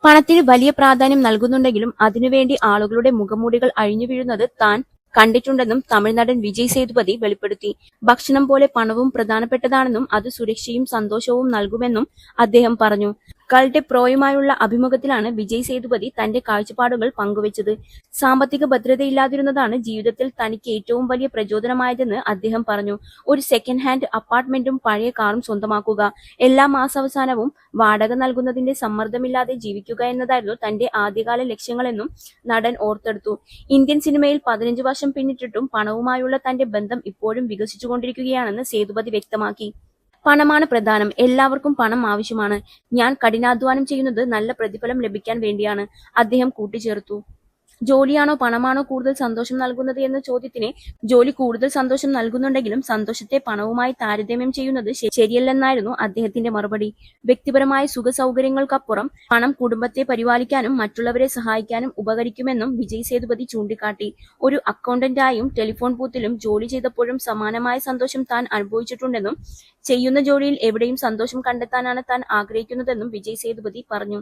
പണത്തിന് വലിയ പ്രാധാന്യം നൽകുന്നുണ്ടെങ്കിലും അതിനുവേണ്ടി ആളുകളുടെ മുഖംമൂടികൾ അഴിഞ്ഞു വീഴുന്നത് താൻ കണ്ടിട്ടുണ്ടെന്നും തമിഴ്നടൻ വിജയ് സേതുപതി വെളിപ്പെടുത്തി. ഭക്ഷണം പോലെ പണവും പ്രധാനപ്പെട്ടതാണെന്നും അത് സുരക്ഷയും സന്തോഷവും നൽകുമെന്നും അദ്ദേഹം പറഞ്ഞു. കളുടെ പ്രോയുമായുള്ള അഭിമുഖത്തിലാണ് വിജയ് സേതുപതി തന്റെ കാഴ്ചപ്പാടുകൾ പങ്കുവച്ചത്. സാമ്പത്തിക ഭദ്രതയില്ലാതിരുന്നതാണ് ജീവിതത്തിൽ തനിക്ക് ഏറ്റവും വലിയ പ്രചോദനമായതെന്ന് അദ്ദേഹം പറഞ്ഞു. ഒരു സെക്കൻഡ് ഹാൻഡ് അപ്പാർട്ട്മെന്റും പഴയ കാറും സ്വന്തമാക്കുക, എല്ലാ മാസാവസാനവും വാടക നൽകുന്നതിന്റെ സമ്മർദ്ദമില്ലാതെ ജീവിക്കുക എന്നതായിരുന്നു തന്റെ ആദ്യകാല ലക്ഷ്യങ്ങളെന്നും നടൻ ഓർത്തെടുത്തു. ഇന്ത്യൻ സിനിമയിൽ 15 വർഷം പിന്നിട്ടിട്ടും പണവുമായുള്ള തന്റെ ബന്ധം ഇപ്പോഴും വികസിച്ചുകൊണ്ടിരിക്കുകയാണെന്ന് സേതുപതി വ്യക്തമാക്കി. പണമാണ് പ്രധാനം. എല്ലാവർക്കും പണം ആവശ്യമാണ്. ഞാൻ കഠിനാധ്വാനം ചെയ്യുന്നത് നല്ല പ്രതിഫലം ലഭിക്കാൻ വേണ്ടിയാണ്, അദ്ദേഹം കൂട്ടിച്ചേർത്തു. ജോലിയാണോ പണമാണോ കൂടുതൽ സന്തോഷം നൽകുന്നത് എന്ന ചോദ്യത്തിന് ജോലി കൂടുതൽ സന്തോഷം നൽകുന്നുണ്ടെങ്കിലും സന്തോഷത്തെ പണവുമായി താരതമ്യം ചെയ്യുന്നത് ശരിയല്ലെന്നായിരുന്നു അദ്ദേഹത്തിന്റെ മറുപടി. വ്യക്തിപരമായ സുഖ സൗകര്യങ്ങൾക്കപ്പുറം പണം കുടുംബത്തെ പരിപാലിക്കാനും മറ്റുള്ളവരെ സഹായിക്കാനും ഉപകരിക്കുമെന്നും വിജയ് സേതുപതി ചൂണ്ടിക്കാട്ടി. ഒരു അക്കൗണ്ടന്റായും ടെലിഫോൺ ബൂത്തിലും ജോലി ചെയ്തപ്പോഴും സമാനമായ സന്തോഷം താൻ അനുഭവിച്ചിട്ടുണ്ടെന്നും ചെയ്യുന്ന ജോലിയിൽ എവിടെയും സന്തോഷം കണ്ടെത്താനാണ് താൻ ആഗ്രഹിക്കുന്നതെന്നും വിജയ് സേതുപതി പറഞ്ഞു.